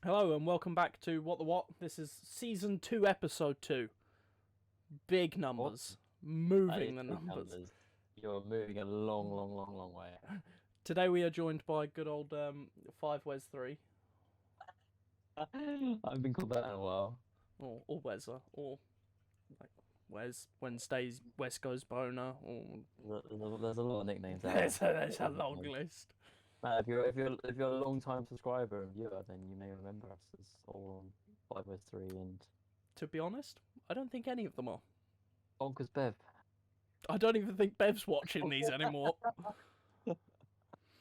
Hello and welcome back to What the What. This is season 2, episode 2. Big What? numbers. That Moving is the big numbers. numbers. You're moving a long, long, long, long way. Today we are joined by good old 5 Wes 3, I've been called that in a while. or Wezza, or like Wes, Wednesdays, West Goes Boner, or There's a lot of nicknames out there's there. a long list. If you're a long time subscriber and viewer, then you may remember us as all on 503 and To be honest, I don't think any of them are. Bonkers Bev. I don't even think Bev's watching these anymore.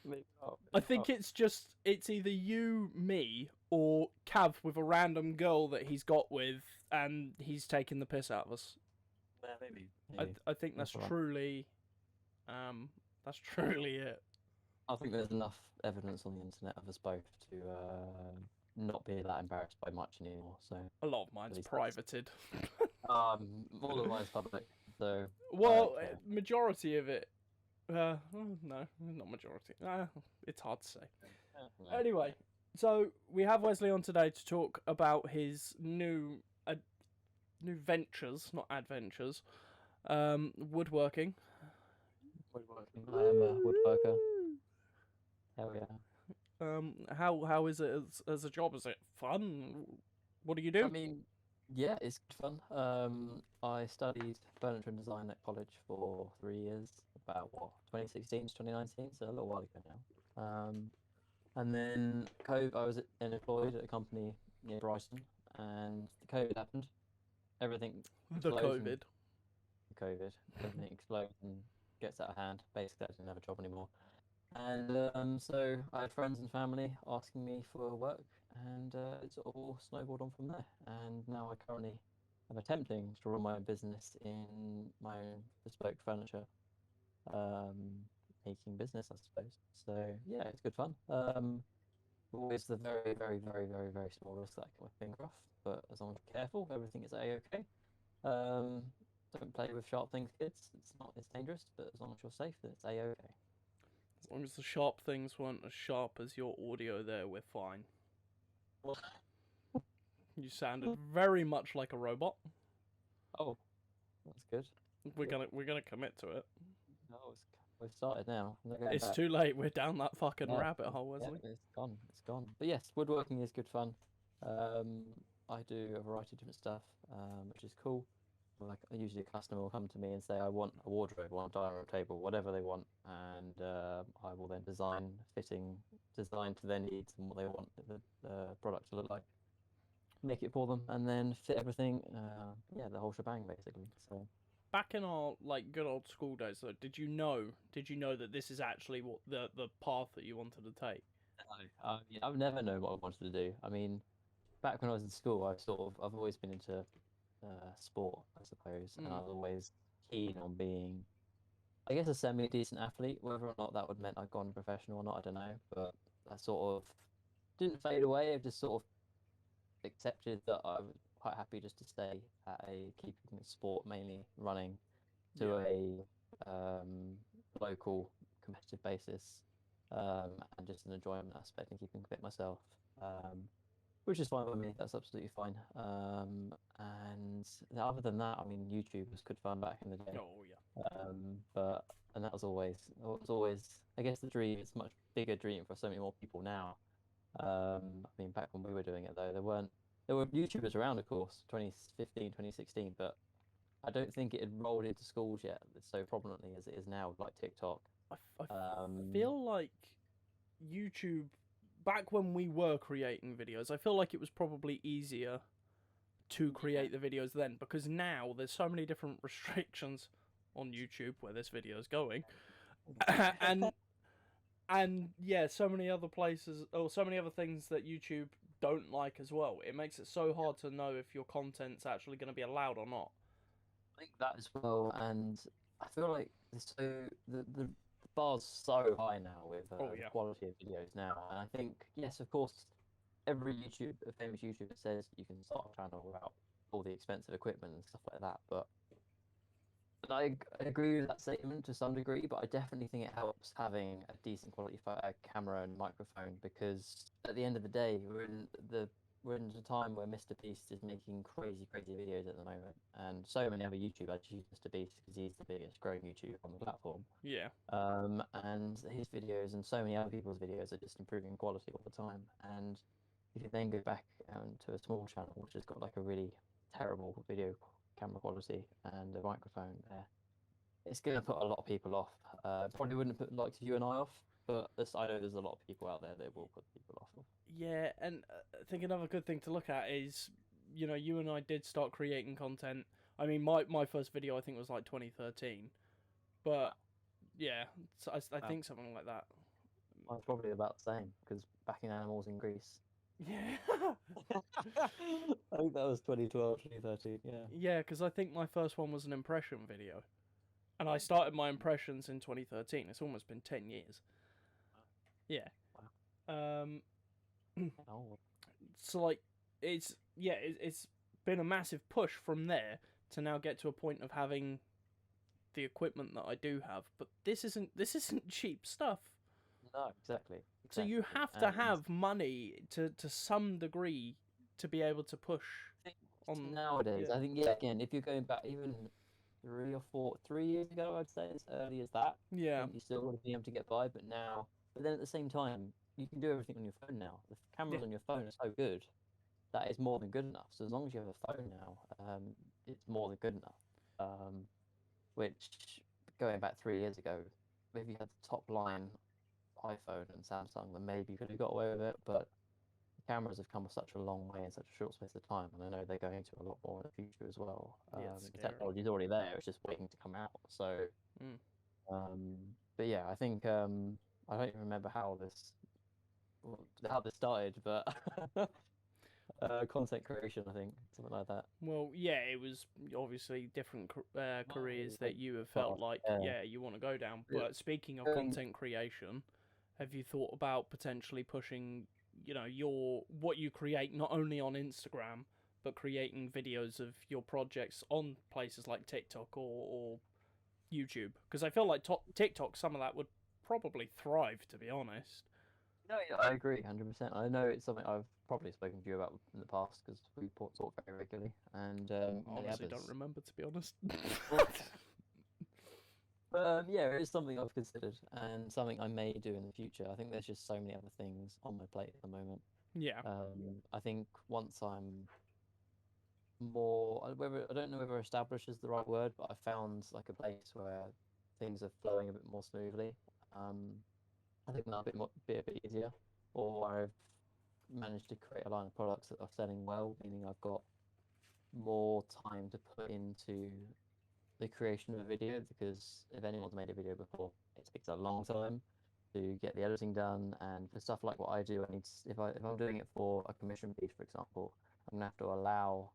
Maybe not, I maybe think not. it's either you, me, or Cav with a random girl that he's got with, and he's taking the piss out of us. Yeah, maybe. I think That's all right. that's truly it. I think there's enough evidence on the internet of us both to not be that embarrassed by much anymore. So A lot of at mine's least that's privated. all of mine's public. So I don't Well, care. majority of it. No, not majority. It's hard to say. No. Anyway, so we have Wesley on today to talk about his new ventures, not adventures. Woodworking. Woodworking. I am a woodworker. Hell yeah. How is it as a job? Is it fun? What do you I do? mean, yeah, it's good fun. I studied furniture and design at college for 3 years, about what, 2016 to 2019, so a little while ago now. And then COVID, I was employed at a company near Brighton, and the COVID happened. Everything The explodes and COVID. COVID, everything explodes and gets out of hand. Basically, I didn't have a job anymore. And so I had friends and family asking me for work, and it sort of all snowballed on from there. And now I currently am attempting to run my own business in my own bespoke furniture making business, I suppose. So yeah, it's good fun. Always the very, very, very, very, very small risk that I get my finger off, but as long as you're careful, everything is a-okay. Um, don't play with sharp things, kids. It's dangerous, but as long as you're safe, then it's a-okay. As long as the sharp things weren't as sharp as your audio there, we're fine. You sounded very much like a robot. Oh, that's good. We're Good. gonna commit to it. No, we've started now. I'm not going It's back. too late. We're down that fucking Yeah, rabbit hole, yeah, Wesley. it's gone. It's gone. But yes, woodworking is good fun. I do a variety of different stuff, which is cool. Like usually a customer will come to me and say, I want a wardrobe, I want a dining room table, whatever they want, and I will then design to their needs and what they want the product to look like, make it for them, and then fit everything. Yeah, the whole shebang basically. So. Back in our like good old school days, though, Did you know that this is actually what the path that you wanted to take? No, I've never known what I wanted to do. I mean, back when I was in school, I've always been into sport, I suppose, and I Mm. was always keen on being, I guess, a semi-decent athlete. Whether or not that would meant I'd gone professional or not, I don't know. But I sort of didn't fade away. I just sort of accepted that I was quite happy just to stay at a keeping sport, mainly running, to Yeah. a local competitive basis, and just an enjoyment aspect and keeping fit myself. Which is fine with me. That's absolutely fine. And other than that, I mean, YouTube was good fun back in the day. Oh yeah. But and that was always, I guess, the dream. It's a much bigger dream for so many more people now. I mean, back when we were doing it though, there were YouTubers around, of course, 2015, 2016, but I don't think it had rolled into schools yet so prominently as it is now, like TikTok. I Um, feel like YouTube back when we were creating videos, I feel like it was probably easier to yeah, create the videos then because now there's so many different restrictions on YouTube where this video is going, and yeah, so many other places or so many other things that YouTube don't like as well. It makes it so yeah. hard to know if your content's actually going to be allowed or not. I think that as well, and I feel like the bar's so high now with Oh the yeah. quality of videos now, and I think yes, of course, a famous YouTuber says you can start a channel without all the expensive equipment and stuff like that, but I agree with that statement to some degree, but I definitely think it helps having a decent quality camera and microphone, because at the end of the day, we're in a time where Mr. Beast is making crazy videos at the moment, and so many other YouTubers use Mr. Beast because he's the biggest growing YouTuber on the platform. Yeah. And his videos and so many other people's videos are just improving in quality all the time. And if you then go back to a small channel which has got like a really terrible video camera quality and a microphone there, it's going to put a lot of people off. Probably wouldn't put like you and I off, but I know there's a lot of people out there that will put people off. Yeah, and I think another good thing to look at is, you know, you and I did start creating content. I mean, my first video I think was like 2013, but yeah, so I think something like that. I was probably about the same, because backing animals in Greece. Yeah. I think that was 2012, 2013, yeah. Yeah, because I think my first one was an impression video. And I started my impressions in 2013. It's almost been 10 years. Yeah. Wow. So, like, it's been a massive push from there to now get to a point of having the equipment that I do have. But this isn't cheap stuff. No, exactly. So you have to have money to some degree to be able to push on nowadays. Yeah. I think, yeah, again, if you're going back even 3 years ago, I'd say as early as that, I Yeah. think you still would have been able to get by. But then at the same time, you can do everything on your phone now. The cameras on your phone are so good that is more than good enough. So as long as you have a phone now, it's more than good enough. Which, going back 3 years ago, if you had the top line iPhone and Samsung, then maybe you could have got away with it. But the cameras have come such a long way in such a short space of time, and I know they're going to a lot more in the future as well. The technology's already there; it's just waiting to come out. So, but yeah, I think I don't even remember how this started, but content creation, I think, something like that. Well, yeah, it was obviously different careers that you have felt like, yeah, you want to go down. But speaking of content creation, have you thought about potentially pushing, you know, what you create not only on Instagram, but creating videos of your projects on places like TikTok or YouTube? Because I feel like TikTok, some of that would probably thrive, to be honest. No, yeah, I agree, 100%. I know it's something I've probably spoken to you about in the past, because we talk very regularly, and honestly, don't remember, to be honest. But yeah, it is something I've considered and something I may do in the future. I think there's just so many other things on my plate at the moment. Yeah. I think once I'm more, I don't know whether established is the right word, but I found like a place where things are flowing a bit more smoothly. I think that'll be a bit easier. Or I've managed to create a line of products that are selling well, meaning I've got more time to put into the creation of a video, because if anyone's made a video before, it takes a long time to get the editing done. And for stuff like what I do, I need to, if I'm doing it for a commission piece, for example, I'm gonna have to allow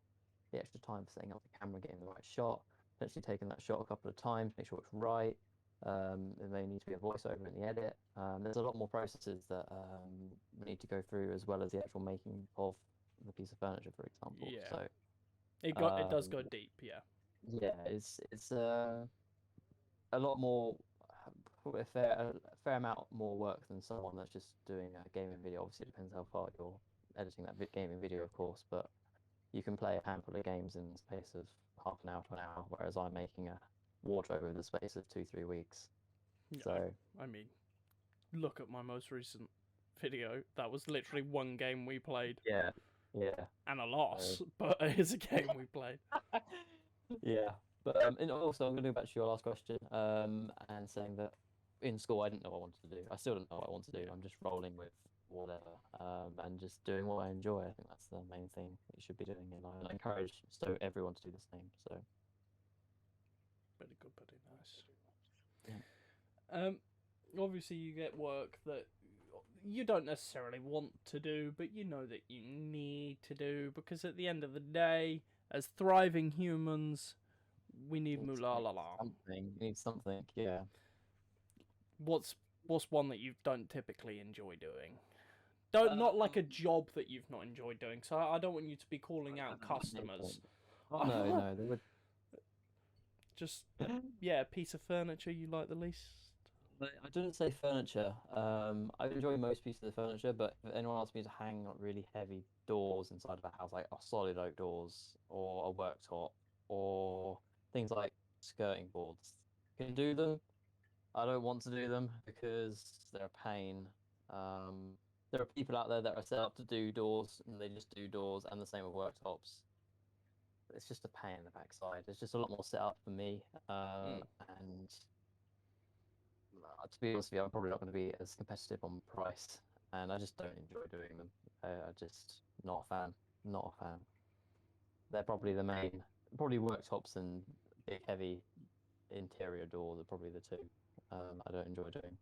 the extra time for setting up the camera, getting the right shot, potentially taking that shot a couple of times, make sure it's right. There may need to be a voiceover in the edit. There's a lot more processes that we need to go through, as well as the actual making of the piece of furniture, for example. Yeah. So it does go deep, yeah. Yeah, it's a lot more, a fair amount more work than someone that's just doing a gaming video. Obviously, it depends how far you're editing that gaming video, of course, but you can play a handful of games in the space of half an hour to an hour, whereas I'm making a wardrobe in the space of 2-3 weeks. So I mean, look at my most recent video. That was literally one game we played. Yeah. And a loss, but it is a game we played. Yeah, but and also I'm going to go back to your last question, and saying that in school I didn't know what I wanted to do. I still don't know what I want to do. I'm just rolling with whatever, and just doing what I enjoy. I think that's the main thing that you should be doing in life. And I encourage everyone to do the same. So. Pretty good, pretty nice. Yeah. Obviously you get work that you don't necessarily want to do, but you know that you need to do, because at the end of the day, as thriving humans, we need moolah. Something. You need something, yeah. What's one that you don't typically enjoy doing? Not like a job that you've not enjoyed doing. So I don't want you to be calling out customers. Oh, no, they would. just a piece of furniture you like the least? I didn't say furniture. I enjoy most pieces of furniture, but if anyone asks me to hang really heavy doors inside of a house, like solid oak doors or a worktop or things like skirting boards, can do them. I don't want to do them because they're a pain. Um, there are people out there that are set up to do doors, and they just do doors, and the same with worktops. It's just a pain in the backside. It's just a lot more set up for me, and to be honest with you, I'm probably not going to be as competitive on price, and I just don't enjoy doing them. I just not a fan. Not a fan. They're probably the main, probably worktops and big heavy interior doors are probably the two I don't enjoy doing.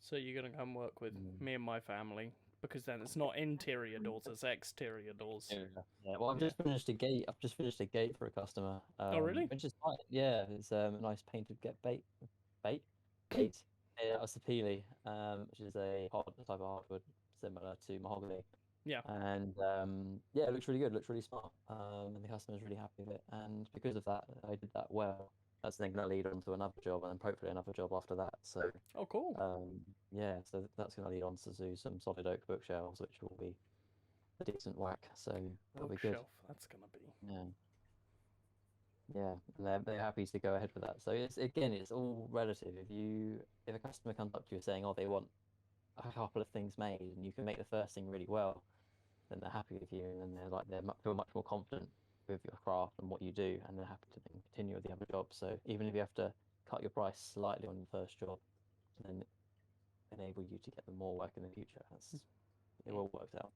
So you're gonna come work with me and my family because then it's not interior doors, it's exterior doors. Yeah. Well, I've just finished a gate. I've just finished a gate for a customer. Oh, really? Which is fine. Yeah, it's a nice painted gate. Yeah, it's a peely, which is a type of hardwood similar to mahogany. Yeah. And yeah, it looks really good. Looks really smart. And the customer's really happy with it. And because of that, I did that well. That's then going to lead on to another job, and then hopefully another job after that. So. Oh, cool. Yeah, so that's going to lead on to do some solid oak bookshelves, which will be a decent whack. So that'll be good. Bookshelf, that's gonna be. Yeah. Yeah, and they're happy to go ahead with that. So it's all relative. If a customer comes up to you saying, oh, they want a couple of things made, and you can make the first thing really well, then they're happy with you, and then they feel much more confident with your craft and what you do, and they're happy to then continue with the other job. So even if you have to cut your price slightly on your first job, then enable you to get them more work in the future. It all works out.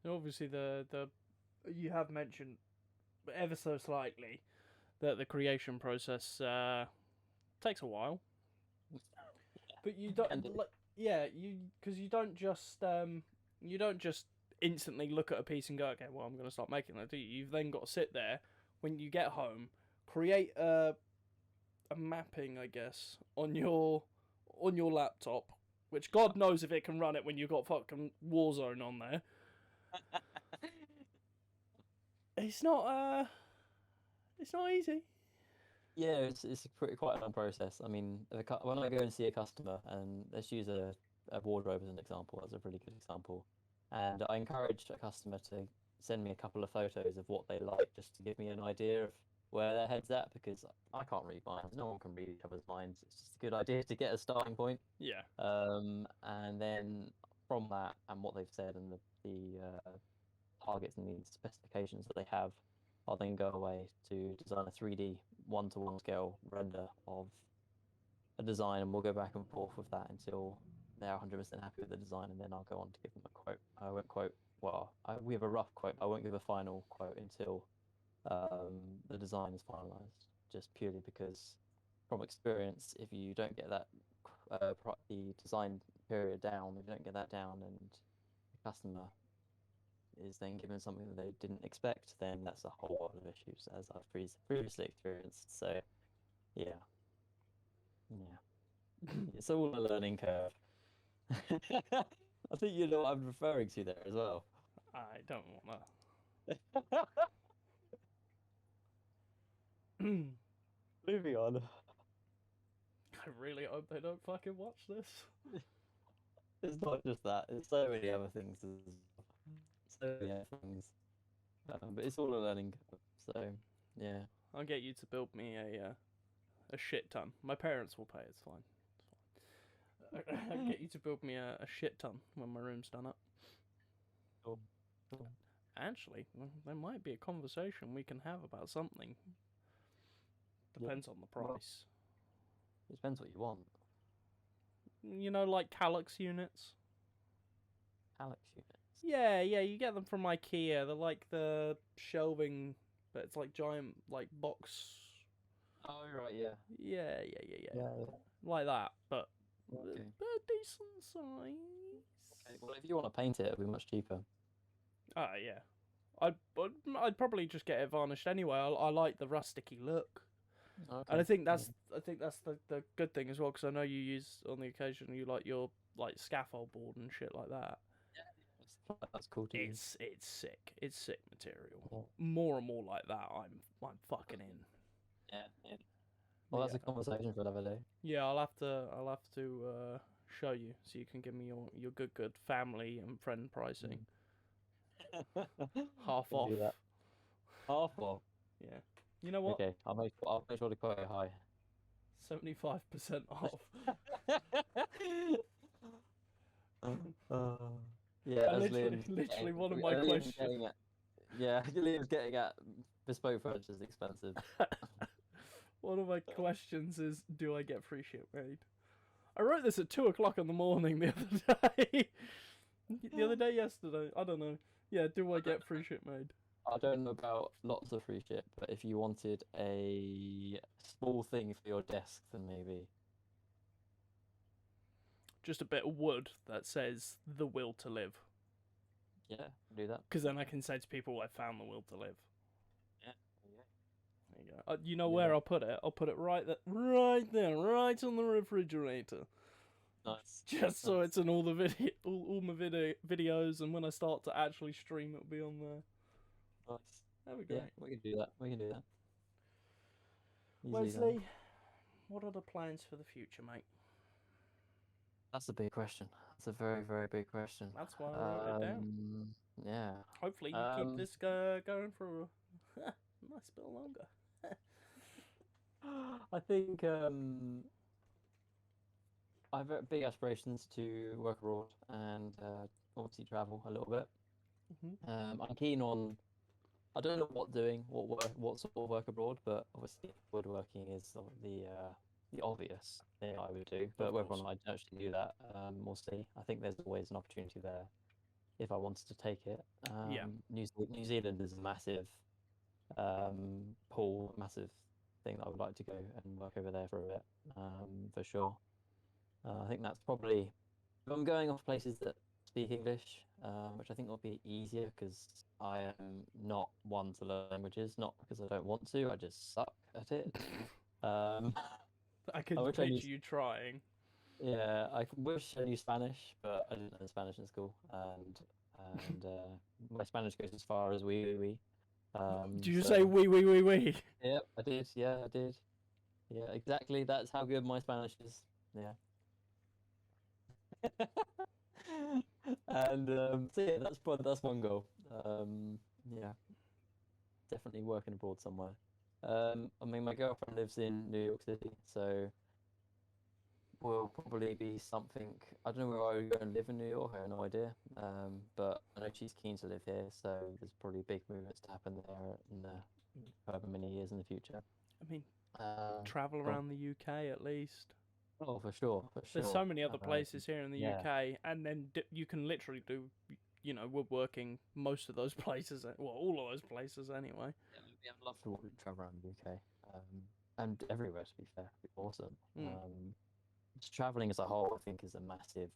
And obviously, the you have mentioned ever so slightly that the creation process takes a while, but you don't because you don't just instantly look at a piece and go, okay, well, I'm going to start making that. Do you? You've then got to sit there when you get home, create a mapping, I guess, on your laptop, which God knows if it can run it when you've got fucking Warzone on there. It's not easy. Yeah, it's quite a long process. I mean, when I go and see a customer, and let's use a wardrobe as an example, that's a really good example. And I encourage a customer to send me a couple of photos of what they like, just to give me an idea of where their head's at, because I can't read minds. No one can read each other's minds. It's just a good idea to get a starting point. Yeah. And then from that and what they've said and the targets and the specifications that they have, I'll then go away to design a 3D 1-to-1 scale render of a design, and we'll go back and forth with that until they're 100% happy with the design, and then I'll go on to give them a quote. I won't quote, we have a rough quote. I won't give a final quote until the design is finalized, just purely because from experience, if you don't get that the design period down, if you don't get that down, and the customer is then given something that they didn't expect, then that's a whole lot of issues, as I've previously experienced. So, yeah, it's all a learning curve. I think you know what I'm referring to there as well. I don't want that. Moving on. I really hope they don't fucking watch this. It's not just that. It's so many other things. So many other things. But it's all a learning curve. So yeah. I'll get you to build me a shit ton. My parents will pay. It's fine. I'll get you to build me a shit ton when my room's done up. Cool. Actually, there might be a conversation we can have about something. Depends on the price. It depends what you want. You know, like Calyx units? Calyx units? Yeah, you get them from IKEA. They're like the shelving, but it's like giant, like box. Oh, right, yeah. Yeah. Like that, but okay. a decent size. Okay, well, if you want to paint it, it'll be much cheaper. Ah, yeah. I'd probably just get it varnished anyway. I like the rusticy look. Okay. And I think that's the good thing as well, because I know you use on the occasion you like your scaffold board and shit like that. Yeah, that's cool too. It's sick. It's sick material. Yeah. More and more like that. I'm fucking in. Yeah, yeah. Well, that's a conversation for another day. Yeah, I'll have to show you so you can give me your good family and friend pricing. Half Can off. do that. Half off. Yeah. You know what? Okay, I'll make sure to quote it high. 75% off. Uh, yeah, And as literally one of my Liam's questions. getting at, yeah, Liam's getting at bespoke furniture is expensive. One of my questions is, do I get free ship made? I wrote this at 2 o'clock in the morning the other day. The other day, yesterday. I don't know. Yeah, do I get free ship made? I don't know about lots of free ship, but if you wanted a small thing for your desk, then maybe. Just a bit of wood that says the will to live. Yeah, do that. Because then I can say to people, I found the will to live. Yeah. There you go. You know Yeah. where I'll put it? I'll put it right there, right on the refrigerator. Nice. Just so it's in all the all my videos, and when I start to actually stream, it'll be on there. Nice. There we go. Yeah, we can do that. We can do that. Easily Wesley, done. what are the plans for the future, mate? That's a big question. That's a very, very big question. That's why I wrote it down. Yeah. Hopefully you keep this going for a nice bit longer. I think I have big aspirations to work abroad and obviously travel a little bit. I'm keen on. I don't know what sort of work abroad, but obviously woodworking is the obvious thing I would do. But whether or not I actually do that, we'll see. I think there's always an opportunity there if I wanted to take it. Yeah. New Zealand is a massive pool, massive thing that I would like to go and work over there for a bit, for sure. I think that's probably if I'm going off places that speak English, which I think will be easier because I am not one to learn languages, not because I don't want to, I just suck at it. I can picture you trying. Yeah, I wish I knew Spanish, but I didn't learn Spanish in school, and my Spanish goes as far as oui. Did you say oui? Yep, I did. Yeah, I did. Yeah, exactly. That's how good my Spanish is. Yeah. And so yeah, that's one goal. Yeah, definitely working abroad somewhere. I mean, my girlfriend lives in New York City, so will probably be something. I don't know where I would go and live in New York. I have no idea. But I know she's keen to live here, so there's probably big movements to happen there in however many years in the future. I mean, travel around the UK at least. Oh, for sure. There's so many other places here in the UK, and then you can literally do, woodworking most of those places. Well, all of those places anyway. Yeah, I'd love to travel around the UK, and everywhere. To be fair, it'd be awesome. Just traveling as a whole, I think, is a massive.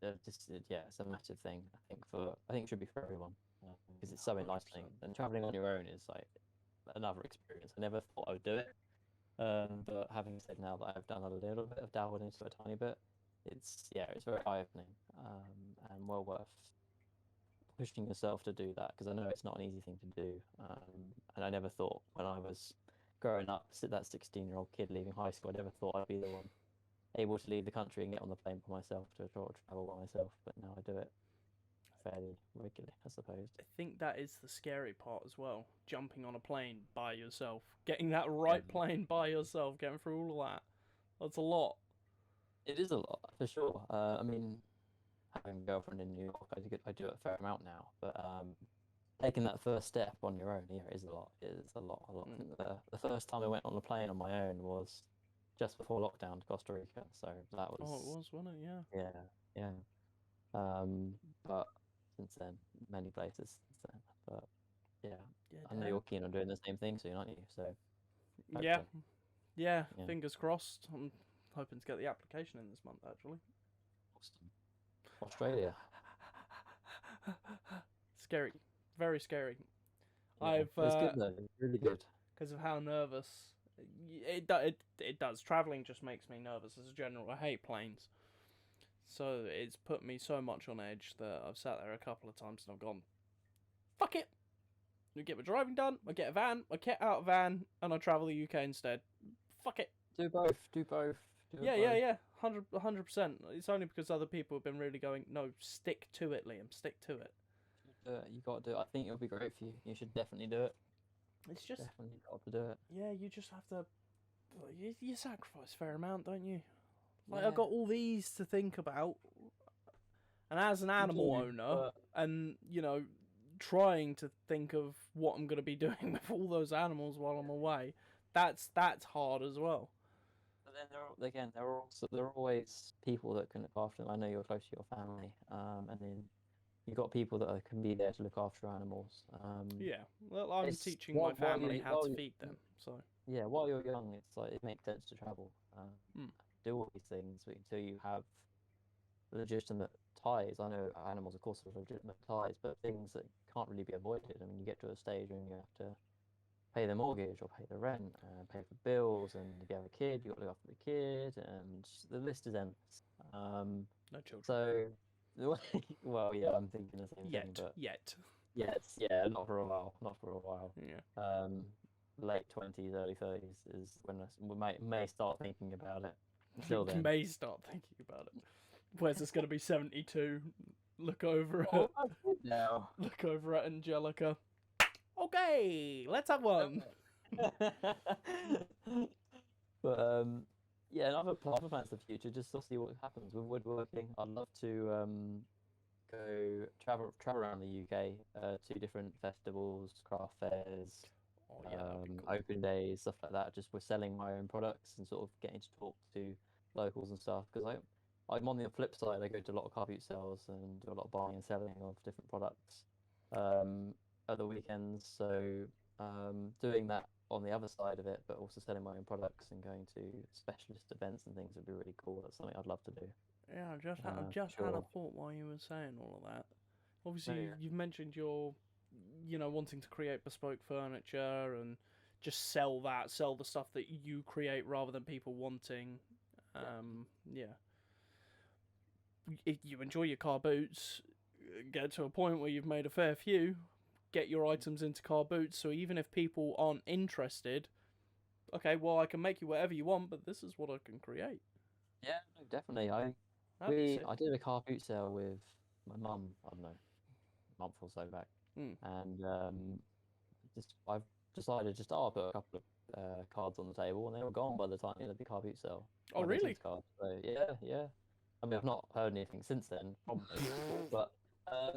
It's a massive thing. I think it should be for everyone because it's so enlightening. And traveling on your own is like another experience. I never thought I would do it. But having said now that I've done a little bit of dabbled into it a tiny bit, it's very eye-opening, and well worth pushing yourself to do that because I know it's not an easy thing to do. And I never thought when I was growing up, that 16-year-old kid leaving high school, I never thought I'd be the one able to leave the country and get on the plane by myself to travel by myself. But now I do it fairly regularly, I suppose. I think that is the scary part as well. Jumping on a plane by yourself, getting that right plane by yourself, getting through all of that. That's a lot. It is a lot, for sure. I mean, having a girlfriend in New York, I do it a fair amount now. But taking that first step on your own, yeah, is a lot. It is a lot. I think the first time I went on a plane on my own was just before lockdown to Costa Rica. So that was. Oh, it was, wasn't it? Yeah. But since then, many places since then. But yeah, I know you're keen on doing the same thing soon, aren't you? So yeah. Fingers crossed. I'm hoping to get the application in this month, actually. Awesome. Australia. Scary, very scary. Yeah, it's good though. It's really good. Because of how nervous it does. Traveling just makes me nervous as a general. I hate planes. So it's put me so much on edge that I've sat there a couple of times and I've gone, fuck it. I get my driving done, I get a van, I get out a van, and I travel the UK instead. Fuck it. Do both. Do both. Do Yeah, both. yeah, yeah. 100%. It's only because other people have been really going, no, stick to it, Liam. Stick to it. Do it. You got to do it. I think it'll be great for you. You should definitely do it. It's just, Definitely got to do it. yeah, you just have to. You sacrifice a fair amount, don't you? Like, Yeah. I've got all these to think about. And as an animal owner, and, you know, trying to think of what I'm going to be doing with all those animals while I'm away, that's hard as well. But then there are always people that can look after them. I know you're close to your family, and then you've got people that can be there to look after animals. Yeah, well, I'm It's teaching my family how to feed them, so. Yeah, while you're young, it's like it makes sense to travel, Hmm. do all these things until you have legitimate ties. I know animals, of course, have legitimate ties, but things that can't really be avoided. I mean, you get to a stage when you have to pay the mortgage or pay the rent, pay for bills, and if you have a kid, you've got to look after the kid, and the list is endless. No children. So, well, yeah, I'm thinking the same thing, but Yet. yeah, not for a while, not for a while. Yeah. Late 20s, early 30s is when we may start thinking about it. Until then, May start thinking about it. Wezza's going to be 72. Look over oh, at that's good now. look over at Angelica. Okay, let's have one. But yeah, and other plans for the future, just to see what happens with woodworking. I'd love to go travel around the UK to different festivals, craft fairs, Oh yeah, that'd be cool. open days, stuff like that. Just we're selling my own products and sort of getting to talk to locals and stuff. Because I'm on the flip side. I go to a lot of car boot sales and do a lot of buying and selling of different products at the weekends. So doing that on the other side of it, but also selling my own products and going to specialist events and things would be really cool. That's something I'd love to do. Yeah, I've just had a Sure. thought while you were saying all of that. Obviously, Yeah. you've mentioned your, wanting to create bespoke furniture and just sell the stuff that you create rather than people wanting. Yeah. If you enjoy your car boots, get to a point where you've made a fair few, get your items into car boots. So even if people aren't interested, okay, well I can make you whatever you want, but this is what I can create. Yeah, no, definitely. That'd be sick. I did a car boot sale with my mum, I don't know, a month or so back, Mm. and I've decided I'll put a couple of cards on the table, and they were gone by the time the car boot sale. Oh My really? business cards. So yeah. I mean, I've not heard anything since then, probably, but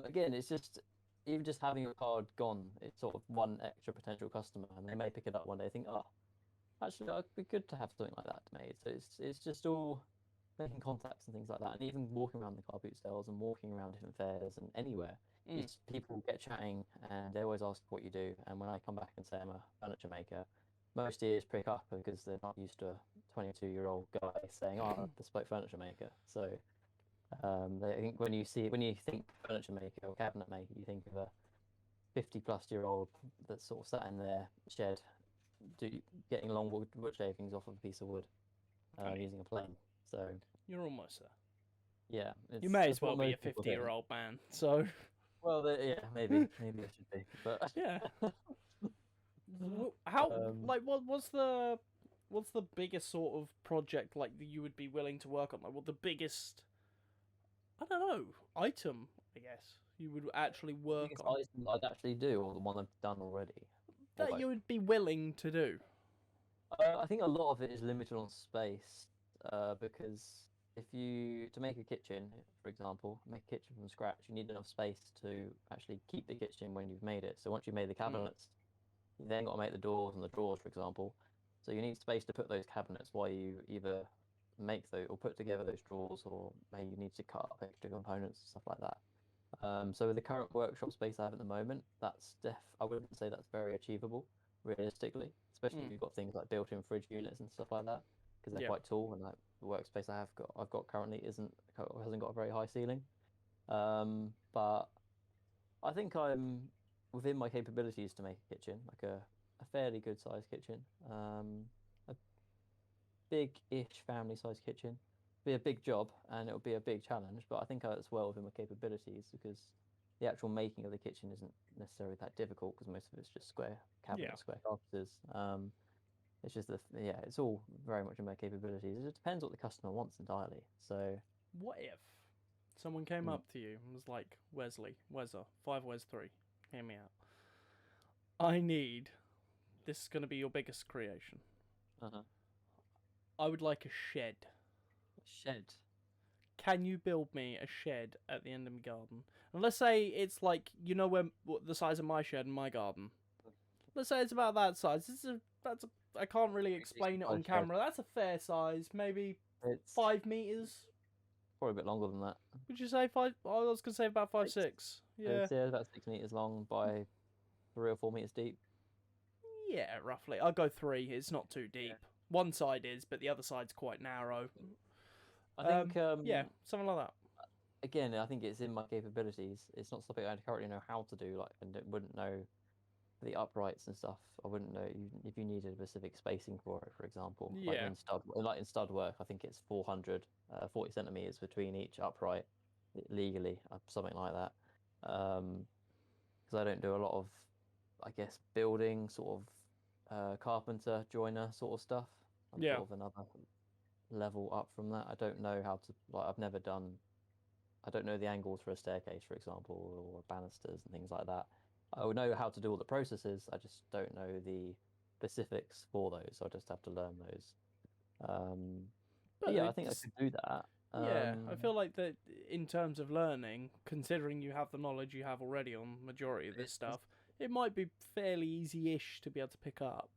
again, it's just even just having a card gone, it's sort of one extra potential customer, and they may pick it up one day, and think, oh, actually, it'd be good to have something like that made. So it's just all making contacts and things like that, and even walking around the car boot sales and walking around different fairs and anywhere. It's people get chatting and they always ask what you do. And when I come back and say I'm a furniture maker, most ears prick up because they're not used to a 22-year-old guy saying, "Oh, I'm a bespoke furniture maker." So I think when you think furniture maker or cabinet maker, you think of a 50-plus-year-old that's sort of sat in their shed, getting long wood shavings off of a piece of wood using a plane. So You're almost there. yeah, You may as that's what well be a most people think. 50-year-old man. So Well, yeah, maybe I should be, but yeah. How Um, what's the biggest sort of project like that you would be willing to work on? Like, what the biggest, I don't know, item, I guess, you would actually work biggest on item I'd actually do, or the one I've done already, or that both. you would be willing to do? I think a lot of it is limited on space, because if you to make a kitchen, for example, make a kitchen from scratch, you need enough space to actually keep the kitchen when you've made it. So once you've made the cabinets, you then got to make the doors and the drawers, for example. So you need space to put those cabinets while you either make those or put together those drawers, or maybe you need to cut up extra components and stuff like that. So with the current workshop space I have at the moment, I wouldn't say that's very achievable, realistically, especially if Mm. you've got things like built-in fridge units and stuff like that, because they're Yeah. quite tall, and like the workspace I've got currently hasn't got a very high ceiling. But I think I'm within my capabilities to make a kitchen, like a fairly good sized kitchen, a big-ish family-sized kitchen. Be a big job and it'll be a big challenge, but I think it's well within my capabilities because the actual making of the kitchen isn't necessarily that difficult because most of it's just square cabinets, Yeah. square carcasses. It's just it's all very much in my capabilities. It just depends what the customer wants entirely. So What if someone came up to you and was like, Wesley, Wezza, 5Wez3, hear me out. I need, this is going to be your biggest creation. I would like a shed. Shed. Can you build me a shed at the end of my garden? And let's say it's like, what the size of my shed in my garden. Let's say it's about that size. I can't really explain it on camera. That's a fair size. Maybe It's 5 meters. probably a bit longer than that. Would you say 5? I was going to say about 5'6". Yeah. It's about 6 meters long by 3 or 4 meters deep. Yeah, roughly. I'll go 3. It's not too deep. Yeah. One side is, but the other side's quite narrow. I think yeah, something like that. Again, I think it's in my capabilities. It's not something I currently know how to do. Like, and wouldn't know the uprights and stuff. I wouldn't know if you needed a specific spacing for it, for example. Yeah. Like in stud work, I think it's 440 centimeters between each upright, legally, something like that. Because I don't do a lot of, I guess, building sort of carpenter, joiner sort of stuff. I'm Yeah. sort of another level up from that. I don't know how to, like, I don't know the angles for a staircase, for example, or banisters and things like that. I would know how to do all the processes. I just don't know the specifics for those. So I just have to learn those. But yeah, I think I could do that. Yeah, I feel like that in terms of learning, considering you have the knowledge you have already on majority of this stuff, it might be fairly easy-ish to be able to pick up.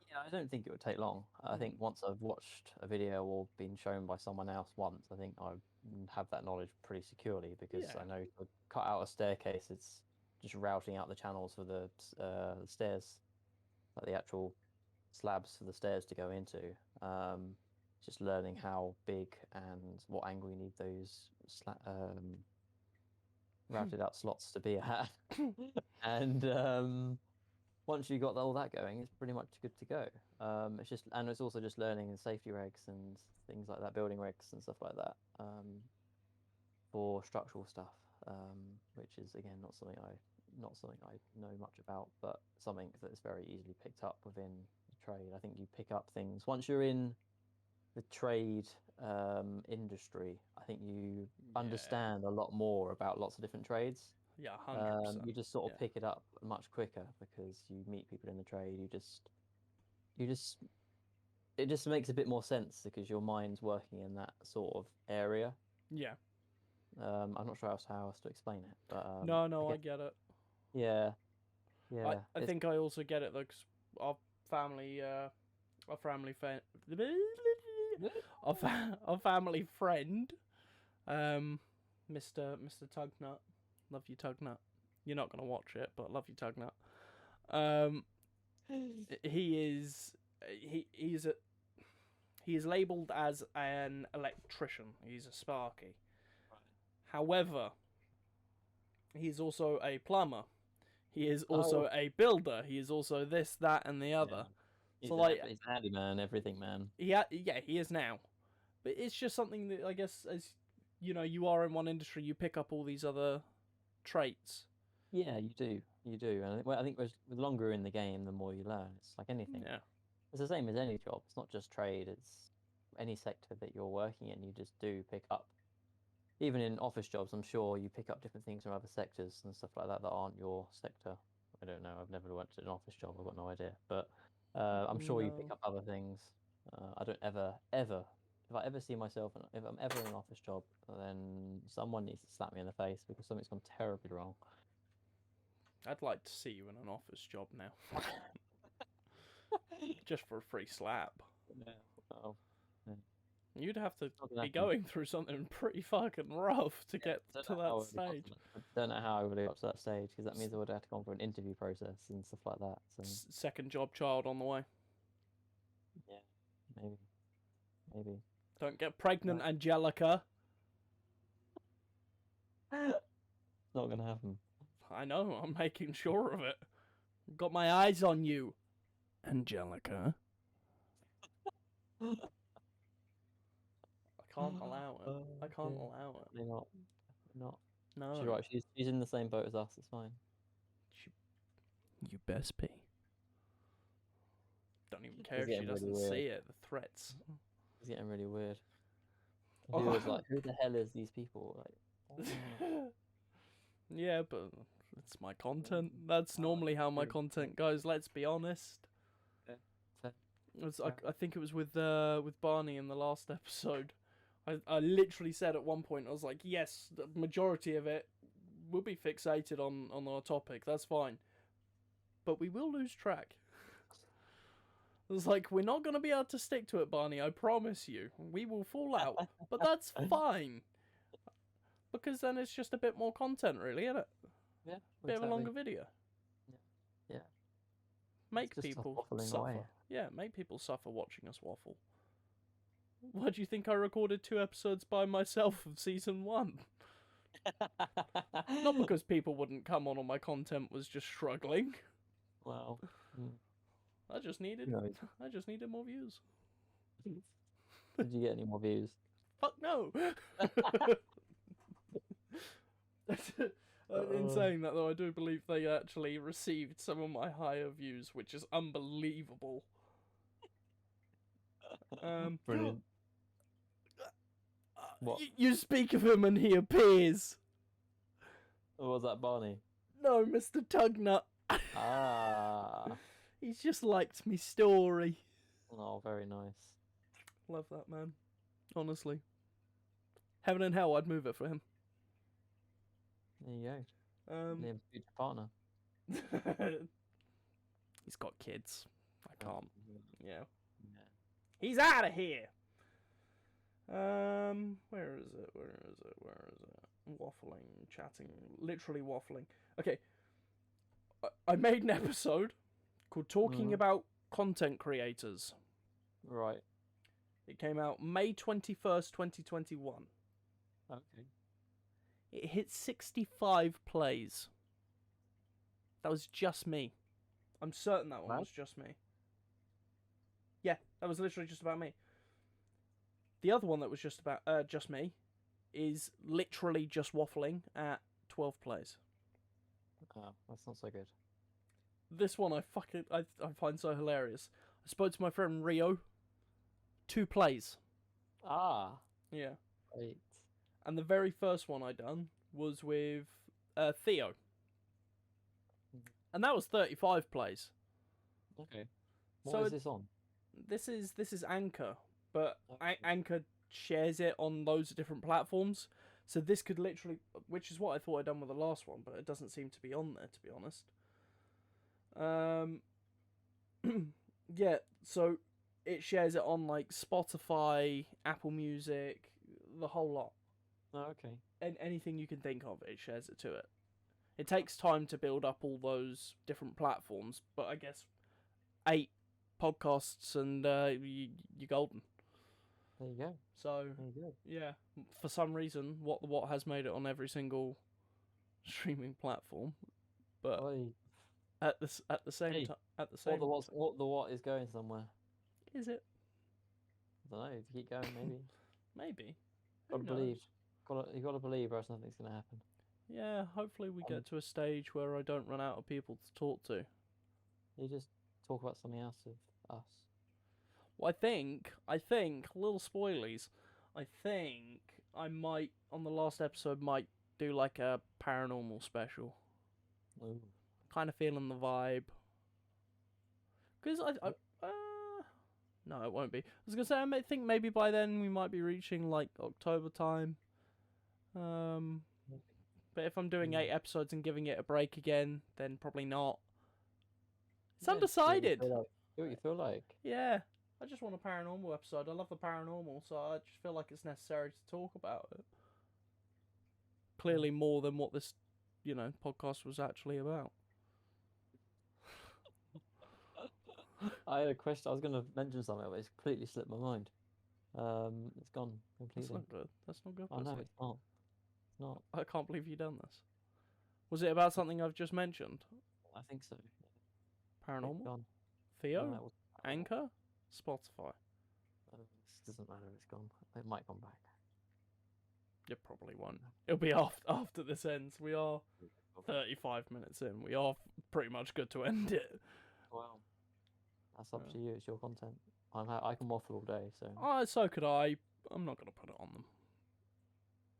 Yeah, I don't think it would take long. I think once I've watched a video or been shown by someone else once, I think I have that knowledge pretty securely because I know to cut out a staircase, it's just routing out the channels for the stairs, like the actual slabs for the stairs to go into. Just learning how big and what angle you need those routed out slots to be at. And once you got all that going, it's pretty much good to go. It's also just learning the safety regs and things like that, building regs and stuff like that, for structural stuff, which is again not something I know much about, but something that is very easily picked up within the trade. I think you pick up things once you're in the trade industry. I think you understand a lot more about lots of different trades. Yeah, 100%. You just sort of pick it up much quicker because you meet people in the trade. It just makes a bit more sense because your mind's working in that sort of area. Yeah. I'm not sure how else to explain it, but I get it. Yeah. I think I also get it though, 'cause our family friend, our family friend, Mr. Tugnut, love you Tugnut. You're not gonna watch it, but love you Tugnut. He is labelled as an electrician. He's a Sparky. Right. However, he's also a plumber. He is also a builder. He is also this, that, and the other. He's So he's a handyman, everything man. Yeah, he is now. But it's just something that I guess, as you are in one industry, you pick up all these other traits. Yeah, you do, and I think the longer you're in the game, the more you learn. It's like anything. Yeah. It's the same as any job. It's not just trade. It's any sector that you're working in. You just do pick up. Even in office jobs, I'm sure you pick up different things from other sectors and stuff like that aren't your sector. I don't know. I've never worked at an office job. I've got no idea. But I'm sure you pick up other things. I don't ever, if I ever see myself, if I'm ever in an office job, then someone needs to slap me in the face because something's gone terribly wrong. I'd like to see you in an office job now. Just for a free slap. Yeah. Oh. You'd have to be going through something pretty fucking rough to get to that stage. I don't know how I would have got to that stage because that means I would have to go through an interview process and stuff like that. So. Second job child on the way. Yeah, maybe. Don't get pregnant, Angelica. Not gonna happen. I know. I'm making sure of it. Got my eyes on you, Angelica. I can't allow it. I can't allow it. Not. No. She's right. She's in the same boat as us. It's fine. You best be. Don't even care It's if she getting really doesn't weird. see it. The threats. It's getting really weird. Oh. He was like, "Who the hell is these people?" Like, oh. Yeah, but it's my content. That's normally how my content goes. Let's be honest. Fair. I think it was with Barney in the last episode. I literally said at one point, I was like, yes, the majority of it will be fixated on our topic. That's fine, but we will lose track. It was like, we're not going to be able to stick to it, Barney. I promise you. We will fall out, but that's fine. Because then it's just a bit more content, really, isn't it? Yeah. Bit of a longer video. Yeah. Make It's just us people waffling suffer. away. Yeah, make people suffer watching us waffle. Why do you think I recorded 2 episodes by myself of season 1? Not because people wouldn't come on or my content was just struggling. Well, I just needed who knows? I just needed more views. Did you get any more views? Fuck no. In saying that though, I do believe they actually received some of my higher views, which is unbelievable. Brilliant. What? You speak of him and he appears. Or was that Barney? No, Mr. Tugnut. Ah. He's just liked me story. Oh, very nice. Love that man. Honestly. Heaven and hell, I'd move it for him. There you go. Liam's future partner. He's got kids. I can't. Yeah. Yeah. He's out of here. Where is it? Waffling, chatting, literally waffling. Okay. I made an episode called Talking About Content Creators. Right. It came out May 21st, 2021. Okay. It hit 65 plays. That was just me. I'm certain that one was just me. Yeah, that was literally just about me. The other one that was just me is literally just waffling at 12 plays. Oh, that's not so good. This one I find so hilarious. I spoke to my friend Rio. 2 plays. Ah. Yeah. Great. And the very first one I done was with Theo. And that was 35 plays. Okay. What is this on? This is Anchor, but Anchor shares it on loads of different platforms. So this could literally, which is what I thought I'd done with the last one, but it doesn't seem to be on there, to be honest. Yeah, so it shares it on like Spotify, Apple Music, the whole lot. Oh, okay. And anything you can think of, it shares it to it. It takes time to build up all those different platforms, but I guess 8 podcasts and you're golden. There you go. So there you go. Yeah, for some reason, what has made it on every single streaming platform, but at the same time, what is going somewhere. Is it? I don't know. If you keep going, maybe. Maybe. Gotta believe. You gotta believe, or else nothing's gonna happen. Yeah, hopefully we get to a stage where I don't run out of people to talk to. You just talk about something else of us. Well, I think, little spoilies, I think I might, on the last episode, might do like a paranormal special. Ooh. Kind of feeling the vibe. Because no, it won't be. I was going to say, I think maybe by then we might be reaching like October time. But if I'm doing 8 episodes and giving it a break again, then probably not. It's undecided. Do what you feel like. Yeah. I just want a paranormal episode. I love the paranormal, so I just feel like it's necessary to talk about it. Clearly more than what this, podcast was actually about. I had a question. I was going to mention something, but it's completely slipped my mind. It's gone completely. That's not good. Oh, no, it's not. It's not. I can't believe you've done this. Was it about something I've just mentioned? I think so. Paranormal? Theo? No, Anchor? Spotify? It doesn't matter. It's gone. It might come back. You probably won't. It'll be after this ends. We are 35 minutes in. We are pretty much good to end it. Well, that's up to you. It's your content. I can waffle all day, so. Oh, so could I. I'm not going to put it on them.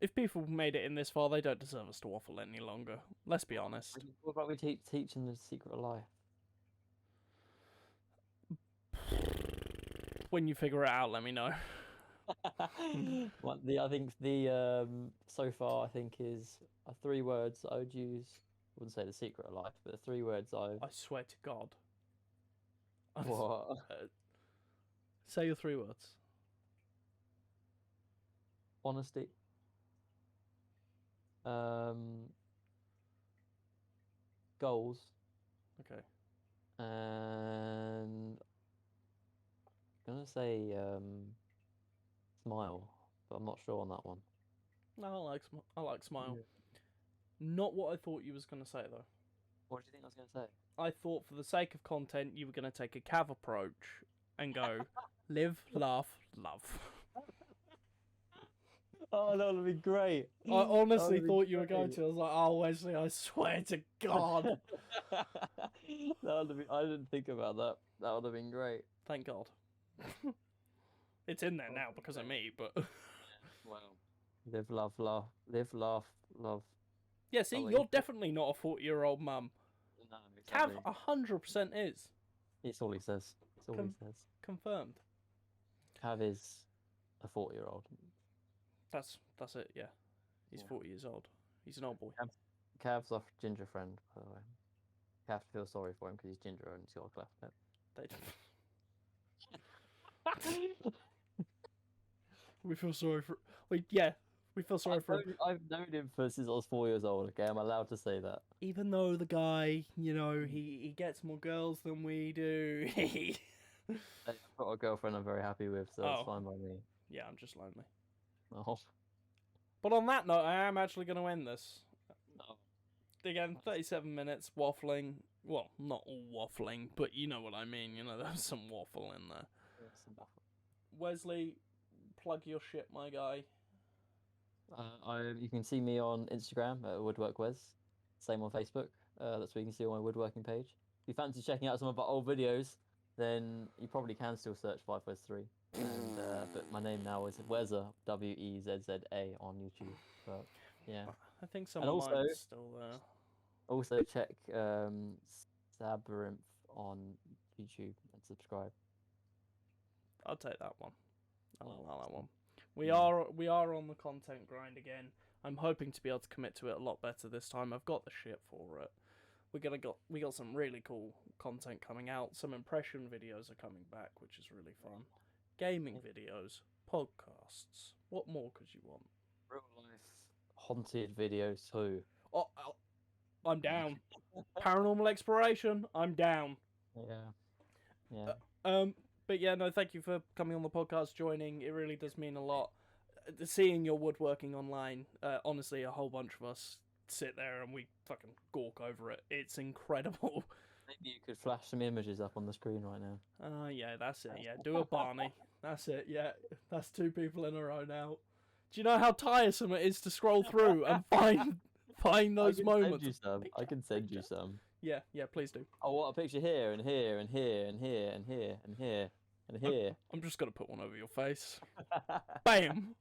If people made it in this far, they don't deserve us to waffle any longer. Let's be honest. What about we teach them the secret of life? When you figure it out, let me know. I think the so far I think is 3 words I would use. I wouldn't say the secret of life, but the 3 words I swear to God. What? Say your 3 words. Honesty. Goals. Okay. And I'm gonna say smile, but I'm not sure on that one. No, I like smile. Yeah. Not what I thought you was going to say, though. What do you think I was gonna say? I thought for the sake of content, you were going to take a Cav approach and go, live, laugh, love. Oh, that would be great. I honestly thought you were going to. I was like, oh, Wesley, I swear to God. I didn't think about that. That would have been great. Thank God. It's in there now because of me, but... Wow. Live, love, laugh. Live, laugh, love. Yeah, see, you're definitely not a 40-year-old mum. No, exactly. Cav 100% is. It's all he says. It's all he says. Confirmed. Cav is a 40-year-old. That's it, yeah. He's 40 years old. He's an old boy. Cav's off ginger friend, by the way. Cav feels sorry for him because he's ginger and he's got a cleft lip. We feel sorry for... We feel sorry for him. I've known him since I was 4 years old, okay? I'm allowed to say that. Even though the guy, he gets more girls than we do. I've got a girlfriend I'm very happy with, so it's fine by me. Yeah, I'm just lonely. Oh. But on that note, I am actually going to end this. Oh. Again, 37 minutes waffling. Well, not all waffling, but you know what I mean. There's some waffle in there. Wesley, plug your shit, my guy. You can see me on Instagram at Woodworkwez. Same on Facebook. That's where you can see all my woodworking page. If you fancy checking out some of our old videos, then you probably can still search 5Wez3. And but my name now is Wezza, Wezza on YouTube. But yeah, I think some of mine is still there. Also check SABMARINTH on YouTube and subscribe. I'll take that one. I like that one. We are on the content grind again. I'm hoping to be able to commit to it a lot better this time. I've got the shit for it. We got some really cool content coming out. Some impression videos are coming back, which is really fun. Gaming videos, podcasts. What more could you want? Real life haunted videos too. Oh, I'm down. Paranormal exploration. I'm down. Yeah. But yeah, no, thank you for coming on the podcast, joining. It really does mean a lot. Seeing your woodworking online, honestly, a whole bunch of us sit there and we fucking gawk over it. It's incredible. Maybe you could flash some images up on the screen right now. Yeah, that's it. Yeah, do a Barney. That's it. Yeah, that's 2 people in a row now. Do you know how tiresome it is to scroll through and find those moments? I can send you some. Yeah, please do. I want a picture here and here and here and here and here and here and here. I'm just gonna put one over your face. Bam.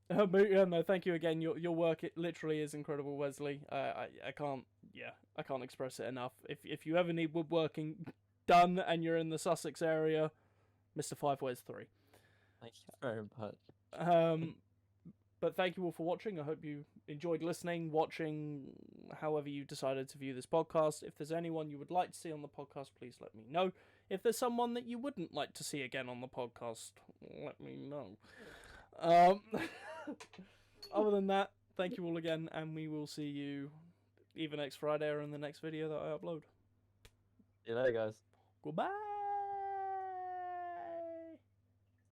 But yeah, no, thank you again. Your work, it literally is incredible, Wesley. I can't express it enough. If you ever need woodworking done and you're in the Sussex area, Mr. 5Wez3. Thank you very much. But thank you all for watching. I hope you enjoyed listening, watching, however you decided to view this podcast. If there's anyone you would like to see on the podcast, please let me know. If there's someone that you wouldn't like to see again on the podcast, let me know. Other than that, thank you all again, and we will see you either next Friday or in the next video that I upload. See you later, guys. Goodbye.